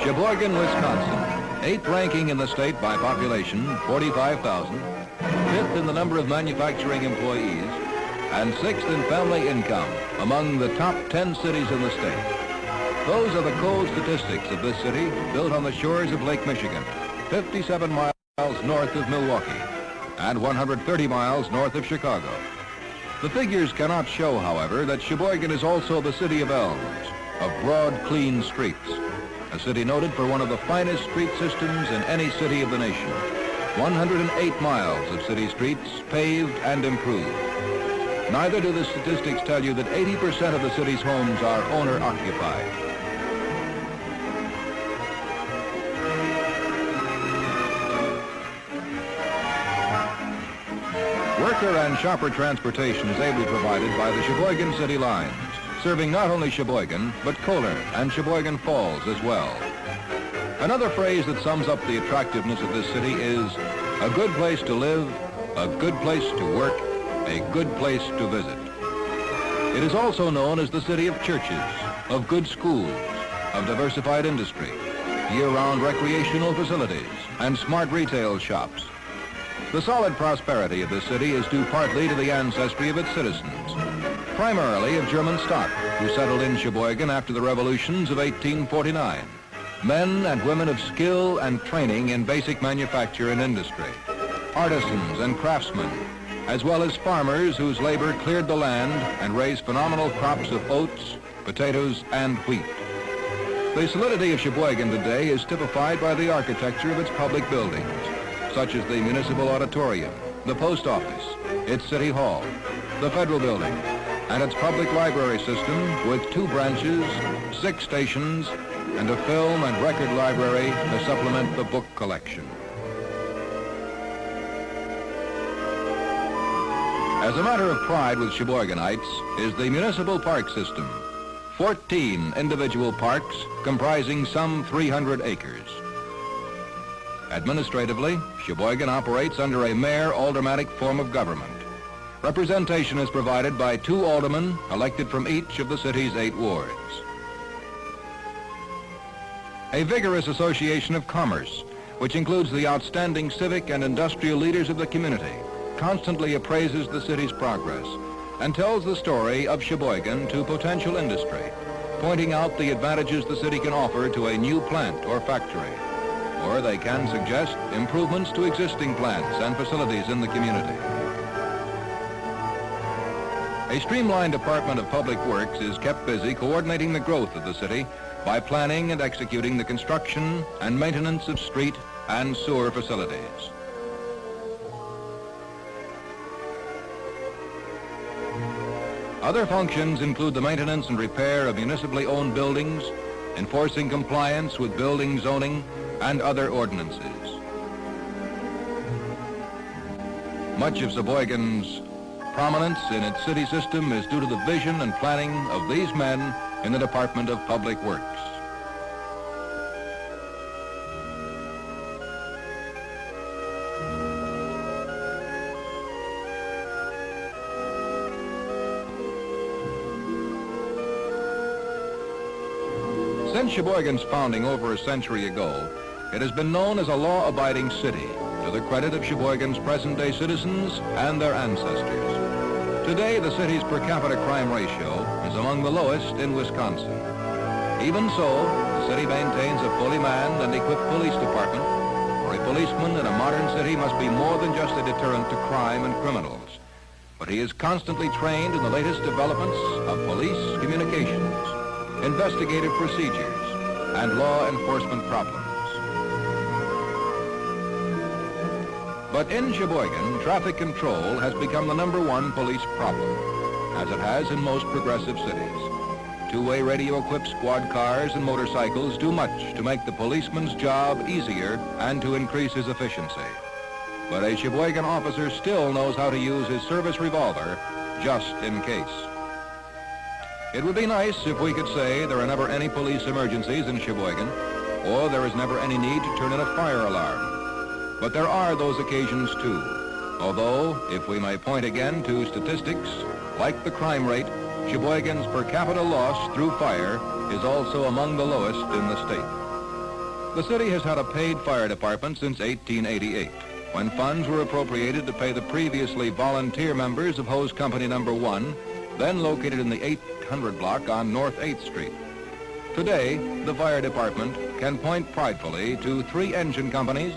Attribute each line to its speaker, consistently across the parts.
Speaker 1: Sheboygan, Wisconsin, 8th ranking in the state by population, 45,000, 5th in the number of manufacturing employees, and 6th in family income among the top 10 cities in the state. Those are the cold statistics of this city, built on the shores of Lake Michigan, 57 miles north of Milwaukee, and 130 miles north of Chicago. The figures cannot show, however, that Sheboygan is also the city of elms, of broad, clean streets, a city noted for one of the finest street systems in any city of the nation. 108 miles of city streets paved and improved. Neither do the statistics tell you that 80% of the city's homes are owner-occupied. Worker and shopper transportation is ably provided by the Sheboygan City Lines, serving not only Sheboygan, but Kohler and Sheboygan Falls as well. Another phrase that sums up the attractiveness of this city is a good place to live, a good place to work, a good place to visit. It is also known as the city of churches, of good schools, of diversified industry, year-round recreational facilities, and smart retail shops. The solid prosperity of this city is due partly to the ancestry of its citizens, primarily of German stock, who settled in Sheboygan after the revolutions of 1849. Men and women of skill and training in basic manufacture and industry, artisans and craftsmen, as well as farmers whose labor cleared the land and raised phenomenal crops of oats, potatoes, and wheat. The solidity of Sheboygan today is typified by the architecture of its public buildings, such as the Municipal Auditorium, the Post Office, its City Hall, the Federal Building, and its public library system with 2 branches, 6 stations, and a film and record library to supplement the book collection. As a matter of pride with Sheboyganites is the municipal park system, 14 individual parks comprising some 300 acres. Administratively, Sheboygan operates under a mayor-aldermanic form of government. Representation is provided by 2 aldermen elected from each of the city's 8 wards. A vigorous association of commerce, which includes the outstanding civic and industrial leaders of the community, constantly appraises the city's progress and tells the story of Sheboygan to potential industry, pointing out the advantages the city can offer to a new plant or factory. Or they can suggest improvements to existing plants and facilities in the community. A streamlined Department of Public Works is kept busy coordinating the growth of the city by planning and executing the construction and maintenance of street and sewer facilities. Other functions include the maintenance and repair of municipally owned buildings, enforcing compliance with building zoning, and other ordinances. Much of Sheboygan's prominence in its city system is due to the vision and planning of these men in the Department of Public Works. Since Sheboygan's founding over a century ago, it has been known as a law-abiding city, to the credit of Sheboygan's present-day citizens and their ancestors. Today, the city's per capita crime ratio is among the lowest in Wisconsin. Even so, the city maintains a fully manned and equipped police department, for a policeman in a modern city must be more than just a deterrent to crime and criminals, but he is constantly trained in the latest developments of police communications, investigative procedures, and law enforcement problems. But in Sheboygan, traffic control has become the #1 police problem, as it has in most progressive cities. 2-way radio-equipped squad cars and motorcycles do much to make the policeman's job easier and to increase his efficiency. But a Sheboygan officer still knows how to use his service revolver just in case. It would be nice if we could say there are never any police emergencies in Sheboygan, or there is never any need to turn in a fire alarm. But there are those occasions too, although, if we may point again to statistics, like the crime rate, Sheboygan's per capita loss through fire is also among the lowest in the state. The city has had a paid fire department since 1888, when funds were appropriated to pay the previously volunteer members of Hose Company Number 1, then located in the 800 block on North 8th Street. Today, the fire department can point pridefully to 3 engine companies,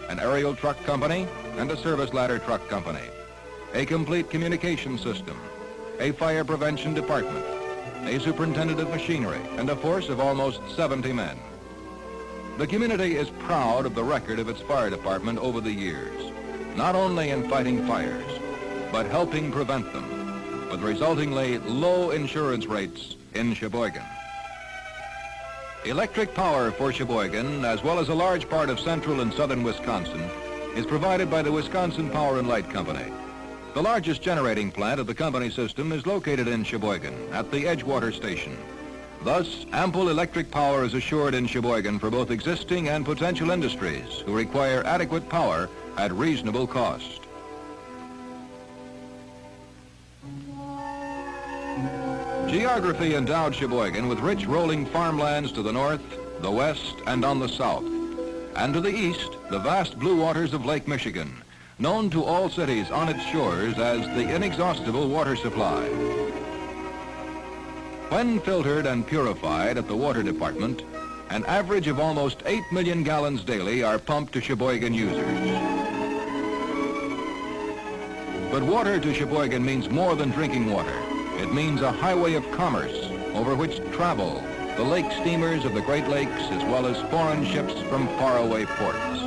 Speaker 1: an aerial truck company, and a service ladder truck company, a complete communication system, a fire prevention department, a superintendent of machinery, and a force of almost 70 men. The community is proud of the record of its fire department over the years, not only in fighting fires, but helping prevent them, with resultingly low insurance rates in Sheboygan. Electric power for Sheboygan, as well as a large part of central and southern Wisconsin, is provided by the Wisconsin Power and Light Company. The largest generating plant of the company system is located in Sheboygan at the Edgewater Station. Thus, ample electric power is assured in Sheboygan for both existing and potential industries who require adequate power at reasonable cost. Geography endowed Sheboygan with rich rolling farmlands to the north, the west, and on the south. And to the east, the vast blue waters of Lake Michigan, known to all cities on its shores as the inexhaustible water supply. When filtered and purified at the water department, an average of almost 8 million gallons daily are pumped to Sheboygan users. But water to Sheboygan means more than drinking water. It means a highway of commerce over which travel the lake steamers of the Great Lakes as well as foreign ships from faraway ports.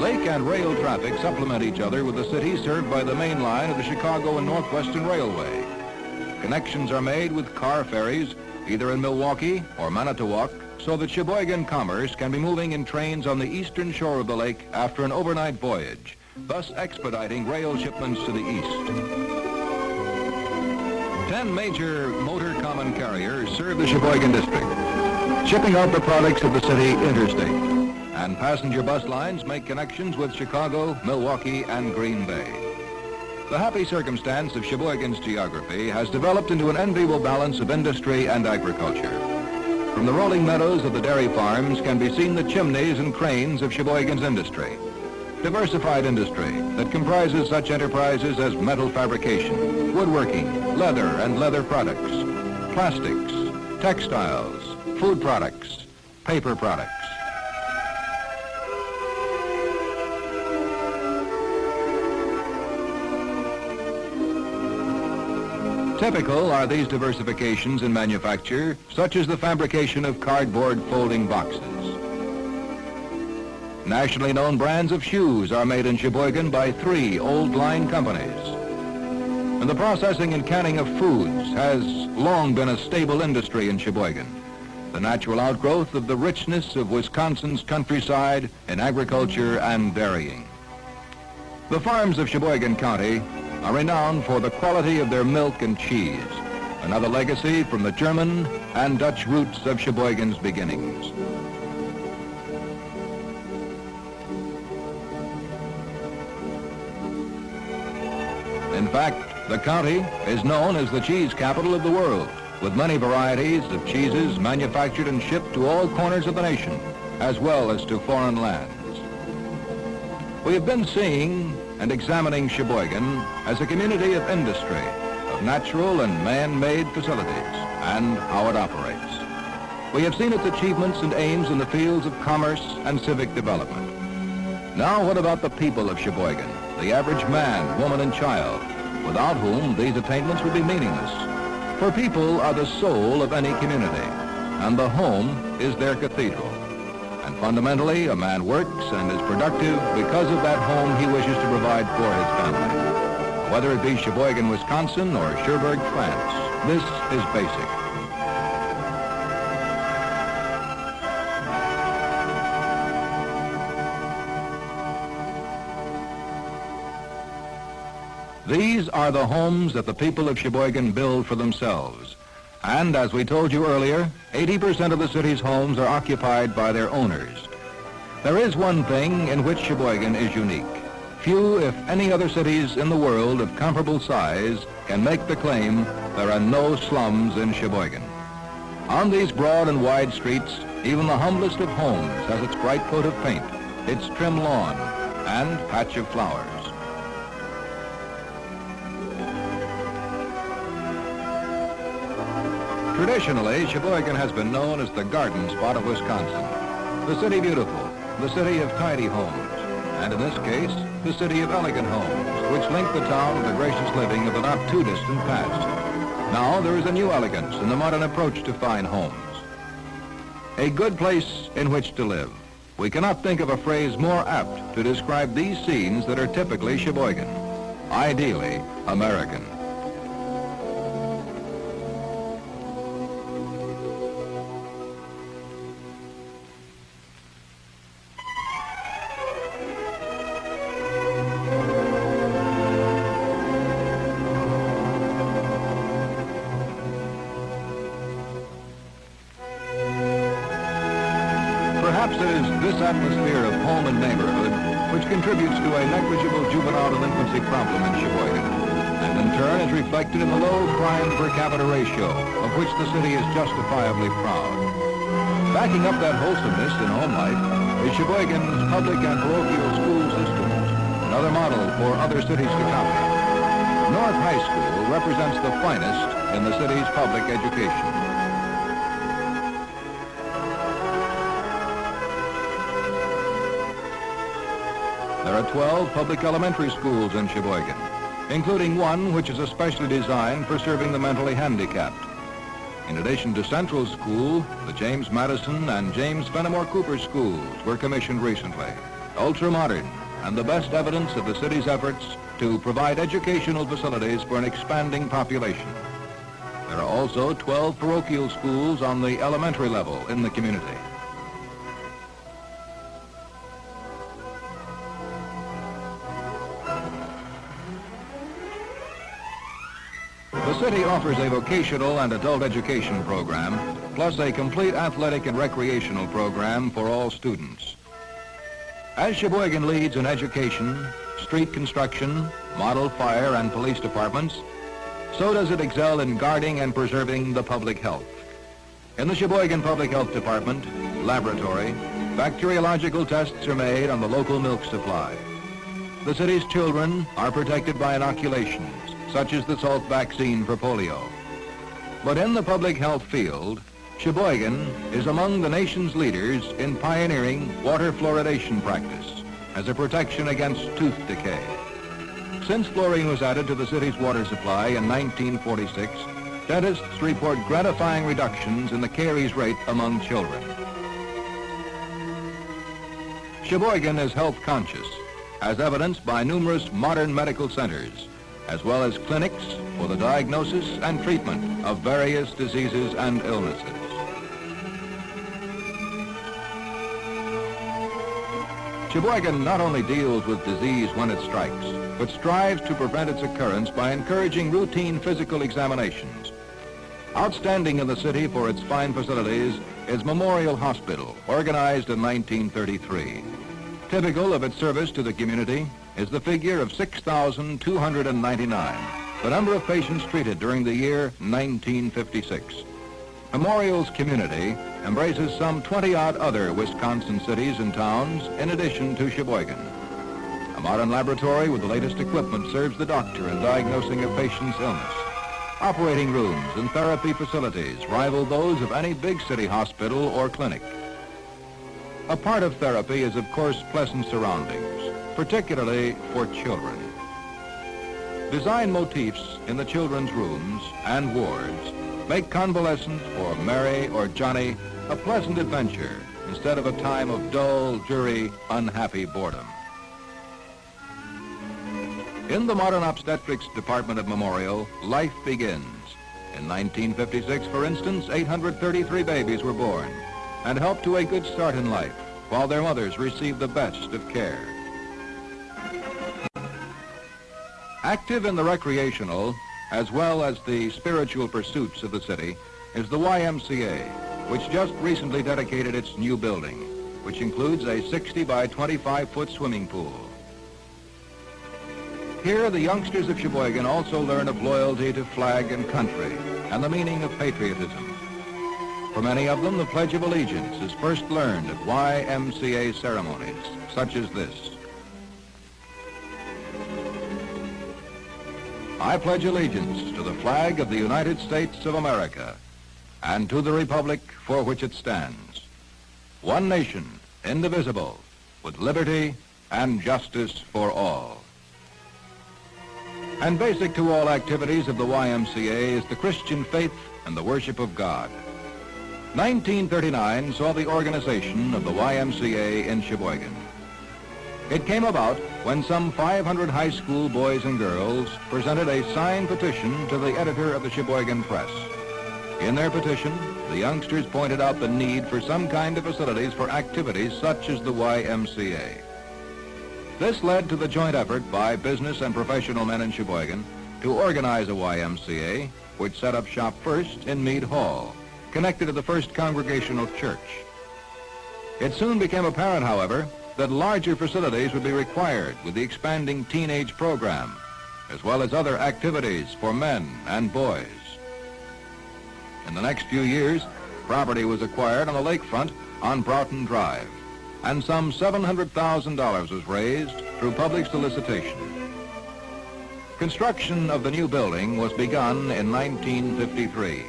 Speaker 1: Lake and rail traffic supplement each other with the city served by the main line of the Chicago and Northwestern Railway. Connections are made with car ferries either in Milwaukee or Manitowoc, so that Sheboygan commerce can be moving in trains on the eastern shore of the lake after an overnight voyage, thus expediting rail shipments to the east. 10 major motor common carriers serve the Sheboygan district, shipping out the products of the city interstate. And passenger bus lines make connections with Chicago, Milwaukee, and Green Bay. The happy circumstance of Sheboygan's geography has developed into an enviable balance of industry and agriculture. From the rolling meadows of the dairy farms can be seen the chimneys and cranes of Sheboygan's industry. Diversified industry that comprises such enterprises as metal fabrication, woodworking, leather and leather products, plastics, textiles, food products, paper products. Typical are these diversifications in manufacture, such as the fabrication of cardboard folding boxes. Nationally known brands of shoes are made in Sheboygan by 3 old line companies. And the processing and canning of foods has long been a stable industry in Sheboygan, the natural outgrowth of the richness of Wisconsin's countryside in agriculture and dairying. The farms of Sheboygan County are renowned for the quality of their milk and cheese, another legacy from the German and Dutch roots of Sheboygan's beginnings. In fact, the county is known as the cheese capital of the world, with many varieties of cheeses manufactured and shipped to all corners of the nation, as well as to foreign lands. We have been seeing and examining Sheboygan as a community of industry, of natural and man-made facilities, and how it operates. We have seen its achievements and aims in the fields of commerce and civic development. Now what about the people of Sheboygan, the average man, woman, and child, without whom these attainments would be meaningless? For people are the soul of any community, and the home is their cathedral. And fundamentally, a man works and is productive because of that home he wishes to provide for his family. Whether it be Sheboygan, Wisconsin, or Cherbourg, France, this is basic. These are the homes that the people of Sheboygan build for themselves. And as we told you earlier, 80% of the city's homes are occupied by their owners. There is one thing in which Sheboygan is unique. Few, if any other cities in the world of comparable size can make the claim there are no slums in Sheboygan. On these broad and wide streets, even the humblest of homes has its bright coat of paint, its trim lawn, and patch of flowers. Traditionally, Sheboygan has been known as the garden spot of Wisconsin, the city beautiful, the city of tidy homes, and in this case, the city of elegant homes, which link the town to the gracious living of the not-too-distant past. Now there is a new elegance in the modern approach to fine homes. A good place in which to live. We cannot think of a phrase more apt to describe these scenes that are typically Sheboygan, ideally American. Perhaps it is this atmosphere of home and neighborhood which contributes to a negligible juvenile delinquency problem in Sheboygan, and in turn is reflected in the low crime per capita ratio, of which the city is justifiably proud. Backing up that wholesomeness in home life is Sheboygan's public and parochial school systems, another model for other cities to copy. North High School represents the finest in the city's public education. There are 12 public elementary schools in Sheboygan, including one which is especially designed for serving the mentally handicapped. In addition to Central School, the James Madison and James Fenimore Cooper schools were commissioned recently, ultra-modern and the best evidence of the city's efforts to provide educational facilities for an expanding population. There are also 12 parochial schools on the elementary level in the community. The city offers a vocational and adult education program, plus a complete athletic and recreational program for all students. As Sheboygan leads in education, street construction, model fire and police departments, so does it excel in guarding and preserving the public health. In the Sheboygan Public Health Department laboratory, bacteriological tests are made on the local milk supply. The city's children are protected by inoculations, such as the Salk vaccine for polio. But in the public health field, Sheboygan is among the nation's leaders in pioneering water fluoridation practice as a protection against tooth decay. Since fluorine was added to the city's water supply in 1946, dentists report gratifying reductions in the caries rate among children. Sheboygan is health conscious, as evidenced by numerous modern medical centers, as well as clinics for the diagnosis and treatment of various diseases and illnesses. Sheboygan not only deals with disease when it strikes, but strives to prevent its occurrence by encouraging routine physical examinations. Outstanding in the city for its fine facilities is Memorial Hospital, organized in 1933. Typical of its service to the community is the figure of 6,299, the number of patients treated during the year 1956. Memorial's community embraces some 20-odd other Wisconsin cities and towns in addition to Sheboygan. A modern laboratory with the latest equipment serves the doctor in diagnosing a patient's illness. Operating rooms and therapy facilities rival those of any big city hospital or clinic. A part of therapy is, of course, pleasant surroundings, particularly for children. Design motifs in the children's rooms and wards make convalescence for Mary or Johnny a pleasant adventure instead of a time of dull, dreary, unhappy boredom. In the modern obstetrics department of Memorial, life begins. In 1956, for instance, 833 babies were born and helped to a good start in life while their mothers received the best of care. Active in the recreational as well as the spiritual pursuits of the city is the YMCA, which just recently dedicated its new building, which includes a 60 by 25-foot swimming pool. Here, the youngsters of Sheboygan also learn of loyalty to flag and country and the meaning of patriotism. For many of them, the Pledge of Allegiance is first learned at YMCA ceremonies, such as this. I pledge allegiance to the flag of the United States of America and to the republic for which it stands, one nation, indivisible, with liberty and justice for all. And basic to all activities of the YMCA is the Christian faith and the worship of God. 1939 saw the organization of the YMCA in Sheboygan. It came about when some 500 high school boys and girls presented a signed petition to the editor of the Sheboygan Press. In their petition, the youngsters pointed out the need for some kind of facilities for activities such as the YMCA. This led to the joint effort by business and professional men in Sheboygan to organize a YMCA, which set up shop first in Meade Hall, connected to the First Congregational Church. It soon became apparent, however, that larger facilities would be required with the expanding teenage program, as well as other activities for men and boys. In the next few years, property was acquired on the lakefront on Broughton Drive, and some $700,000 was raised through public solicitation. Construction of the new building was begun in 1953,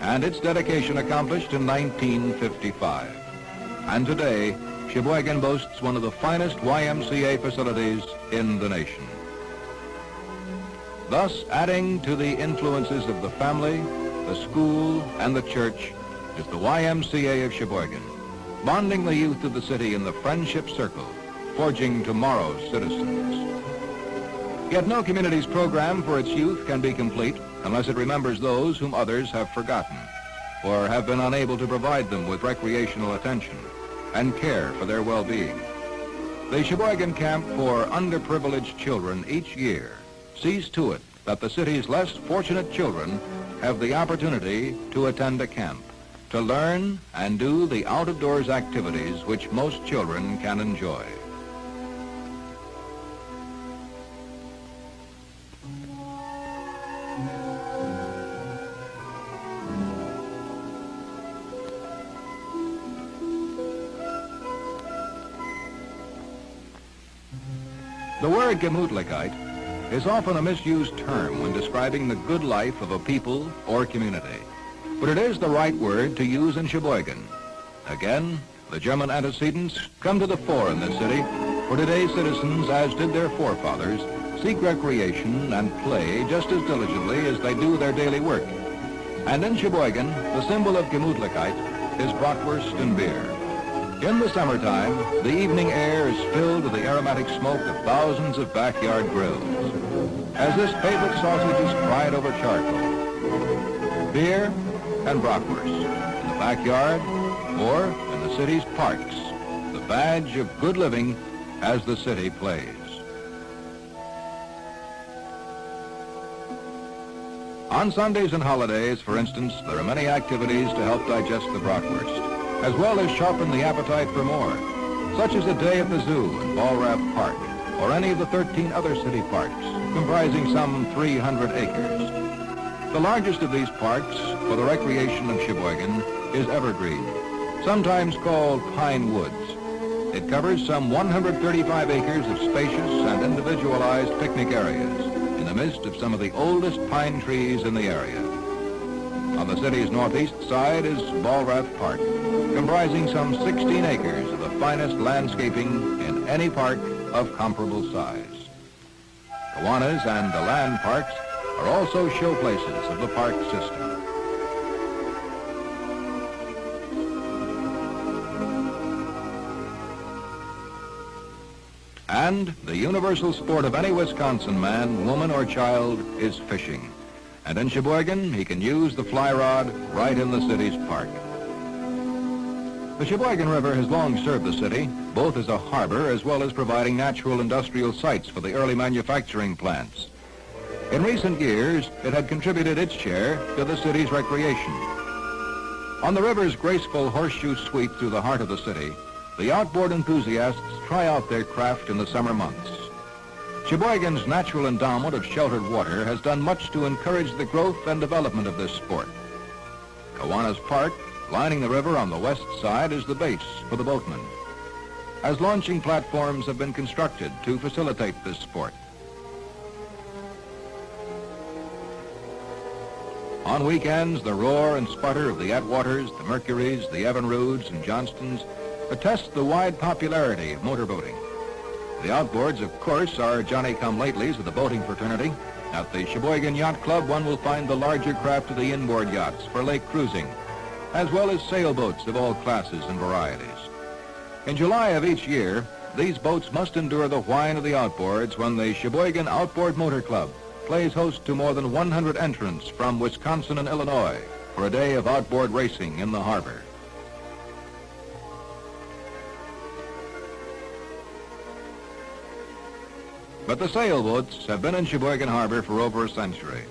Speaker 1: and its dedication accomplished in 1955. And today, Sheboygan boasts one of the finest YMCA facilities in the nation. Thus, adding to the influences of the family, the school, and the church is the YMCA of Sheboygan, bonding the youth of the city in the friendship circle, forging tomorrow's citizens. Yet no community's program for its youth can be complete unless it remembers those whom others have forgotten or have been unable to provide them with recreational attention and care for their well-being. The Sheboygan Camp for Underprivileged Children each year sees to it that the city's less fortunate children have the opportunity to attend a camp, to learn and do the out-of-doors activities which most children can enjoy. The word Gemütlichkeit is often a misused term when describing the good life of a people or community. But it is the right word to use in Sheboygan. Again, the German antecedents come to the fore in this city, for today's citizens, as did their forefathers, seek recreation and play just as diligently as they do their daily work. And in Sheboygan, the symbol of Gemütlichkeit is bratwurst and beer. In the summertime, the evening air is filled with the aromatic smoke of thousands of backyard grills, as this favorite sausage is fried over charcoal. Beer and bratwurst in the backyard or in the city's parks, the badge of good living as the city plays. On Sundays and holidays, for instance, there are many activities to help digest the bratwurst, as well as sharpen the appetite for more, such as a day at the zoo in Ballrath Park, or any of the 13 other city parks, comprising some 300 acres. The largest of these parks for the recreation of Sheboygan is Evergreen, sometimes called Pine Woods. It covers some 135 acres of spacious and individualized picnic areas in the midst of some of the oldest pine trees in the area. On the city's northeast side is Ballrath Park, comprising some 16 acres of the finest landscaping in any park of comparable size. Kiwanis and the land parks are also showplaces of the park system. And the universal sport of any Wisconsin man, woman, or child is fishing. And in Sheboygan, he can use the fly rod right in the city's park. The Sheboygan River has long served the city, both as a harbor as well as providing natural industrial sites for the early manufacturing plants. In recent years, it had contributed its share to the city's recreation. On the river's graceful horseshoe sweep through the heart of the city, the outboard enthusiasts try out their craft in the summer months. Sheboygan's natural endowment of sheltered water has done much to encourage the growth and development of this sport. Kiwanis Park, lining the river on the west side, is the base for the boatmen, as launching platforms have been constructed to facilitate this sport. On weekends, the roar and sputter of the Atwaters, the Mercuries, the Evinrudes, and Johnstons attest the wide popularity of motorboating. The outboards, of course, are Johnny-come-latelys of the boating fraternity. At the Sheboygan Yacht Club, one will find the larger craft of the inboard yachts for lake cruising, as well as sailboats of all classes and varieties. In July of each year, these boats must endure the whine of the outboards when the Sheboygan Outboard Motor Club plays host to more than 100 entrants from Wisconsin and Illinois for a day of outboard racing in the harbor. But the sailboats have been in Sheboygan Harbor for over a century,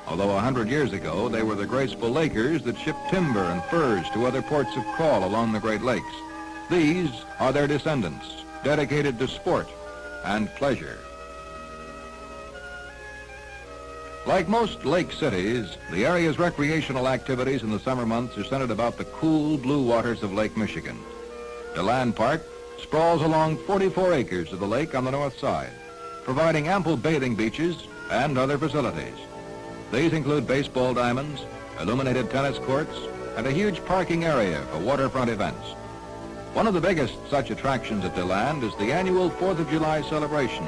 Speaker 1: although 100 years ago they were the graceful Lakers that shipped timber and furs to other ports of call along the Great Lakes. These are their descendants, dedicated to sport and pleasure. Like most lake cities, the area's recreational activities in the summer months are centered about the cool blue waters of Lake Michigan. DeLand Park sprawls along 44 acres of the lake on the north side, providing ample bathing beaches and other facilities. These include baseball diamonds, illuminated tennis courts, and a huge parking area for waterfront events. One of the biggest such attractions at DeLand is the annual 4th of July celebration,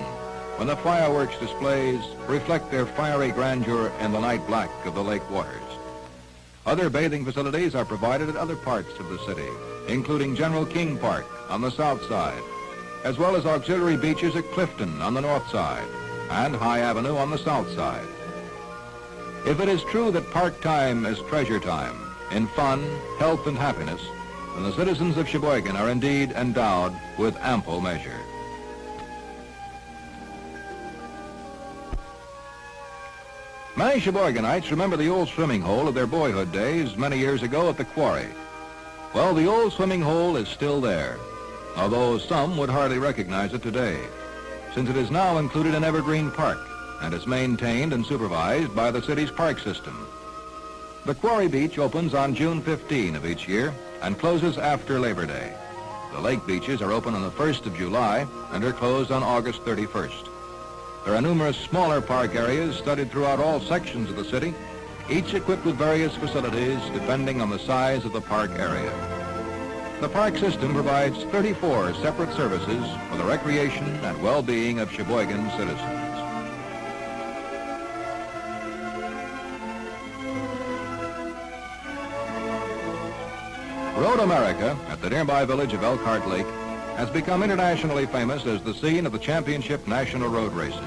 Speaker 1: when the fireworks displays reflect their fiery grandeur in the night black of the lake waters. Other bathing facilities are provided at other parts of the city, including General King Park on the south side, as well as auxiliary beaches at Clifton on the north side and High Avenue on the south side. If it is true that park time is treasure time in fun, health, and happiness, then the citizens of Sheboygan are indeed endowed with ample measure. Many Sheboyganites remember the old swimming hole of their boyhood days many years ago at the quarry. Well, the old swimming hole is still there, although some would hardly recognize it today, since it is now included in Evergreen Park and is maintained and supervised by the city's park system. The Quarry Beach opens on June 15 of each year and closes after Labor Day. The lake beaches are open on the 1st of July and are closed on August 31st. There are numerous smaller park areas studded throughout all sections of the city, each equipped with various facilities depending on the size of the park area. The park system provides 34 separate services for the recreation and well-being of Sheboygan citizens. Road America at the nearby village of Elkhart Lake has become internationally famous as the scene of the championship national road races.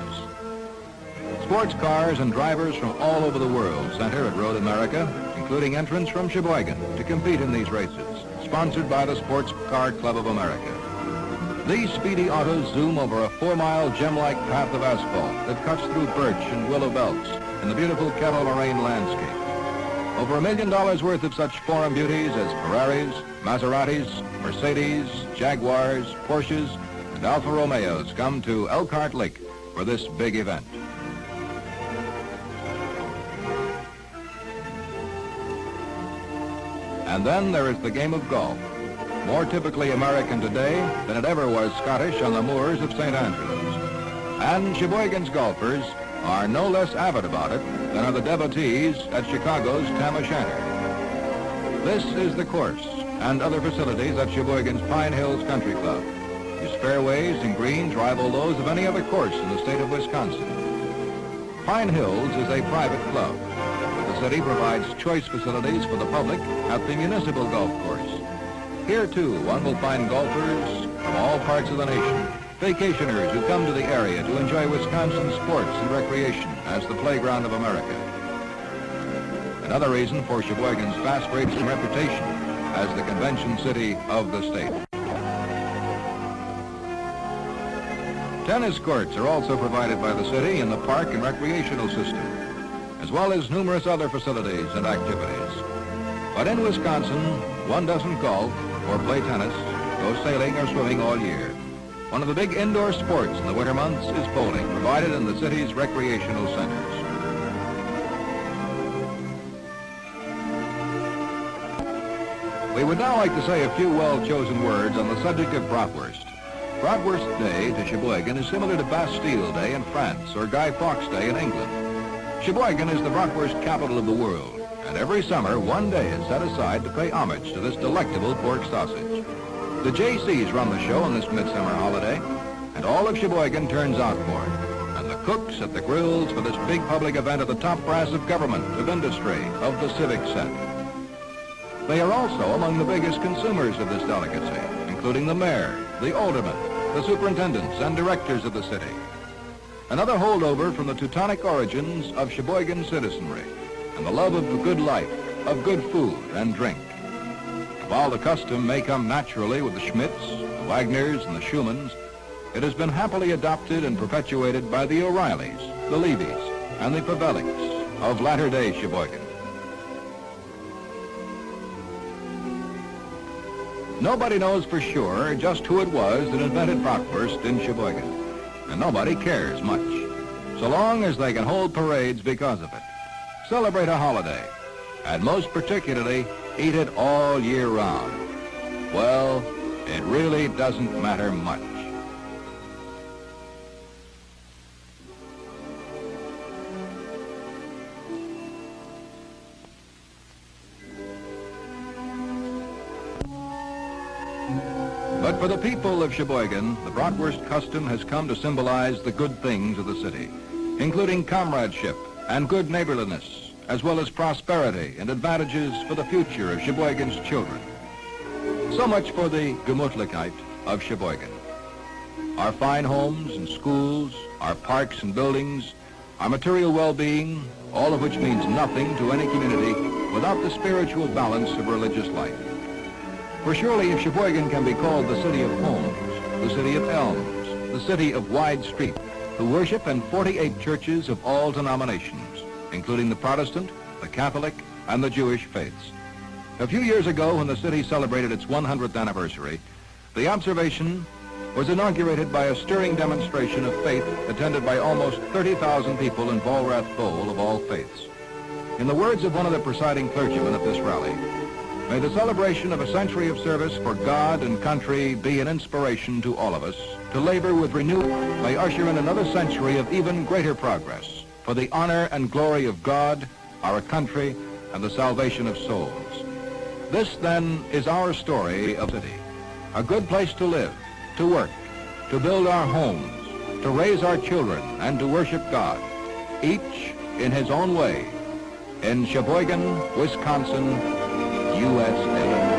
Speaker 1: Sports cars and drivers from all over the world center at Road America, including entrants from Sheboygan, to compete in these races, sponsored by the Sports Car Club of America. These speedy autos zoom over a 4-mile gem-like path of asphalt that cuts through birch and willow belts in the beautiful Kettle Moraine landscape. Over $1 million worth of such foreign beauties as Ferraris, Maseratis, Mercedes, Jaguars, Porsches, and Alfa Romeos come to Elkhart Lake for this big event. And then there is the game of golf, more typically American today than it ever was Scottish on the moors of St. Andrews. And Sheboygan's golfers are no less avid about it than are the devotees at Chicago's Tam O'Shanter. This is the course and other facilities at Sheboygan's Pine Hills Country Club, whose fairways and greens rival those of any other course in the state of Wisconsin. Pine Hills is a private club, but the city provides choice facilities for the public at the municipal golf course. Here, too, one will find golfers from all parts of the nation, vacationers who come to the area to enjoy Wisconsin sports and recreation as the playground of America. Another reason for Sheboygan's fast-racing reputation as the convention city of the state. Tennis courts are also provided by the city in the park and recreational system, as well as numerous other facilities and activities. But in Wisconsin, one doesn't golf or play tennis, go sailing or swimming all year. One of the big indoor sports in the winter months is bowling, provided in the city's recreational centers. We would now like to say a few well-chosen words on the subject of bratwurst. Bratwurst Day to Sheboygan is similar to Bastille Day in France or Guy Fawkes Day in England. Sheboygan is the bratwurst capital of the world, and every summer one day is set aside to pay homage to this delectable pork sausage. The JCs run the show on this midsummer holiday, and all of Sheboygan turns out for it. And the cooks at the grills for this big public event are the top brass of government, of industry, of the civic set. They are also among the biggest consumers of this delicacy, including the mayor, the aldermen, the superintendents and directors of the city. Another holdover from the Teutonic origins of Sheboygan citizenry and the love of the good life, of good food and drink. While the custom may come naturally with the Schmidts, the Wagners, and the Schumanns, it has been happily adopted and perpetuated by the O'Reillys, the Levys, and the Pavelics of latter-day Sheboygan. Nobody knows for sure just who it was that invented bratwurst in Sheboygan, and nobody cares much, so long as they can hold parades because of it, celebrate a holiday, and most particularly, eat it all year round. Well, it really doesn't matter much. But for the people of Sheboygan, the bratwurst custom has come to symbolize the good things of the city, including comradeship and good neighborliness, as well as prosperity and advantages for the future of Sheboygan's children. So much for the Gemütlichkeit of Sheboygan. Our fine homes and schools, our parks and buildings, our material well-being, all of which means nothing to any community without the spiritual balance of religious life. For surely if Sheboygan can be called the city of homes, the city of elms, the city of wide street, who worship in 48 churches of all denominations, including the Protestant, the Catholic, and the Jewish faiths. A few years ago, when the city celebrated its 100th anniversary, the observation was inaugurated by a stirring demonstration of faith attended by almost 30,000 people in Volrath Bowl of all faiths. In the words of one of the presiding clergymen at this rally, may the celebration of a century of service for God and country be an inspiration to all of us to labor with renewed, may usher in another century of even greater progress for the honor and glory of God, our country, and the salvation of souls. This, then, is our story of the city. A good place to live, to work, to build our homes, to raise our children, and to worship God, each in his own way, in Sheboygan, Wisconsin, USA.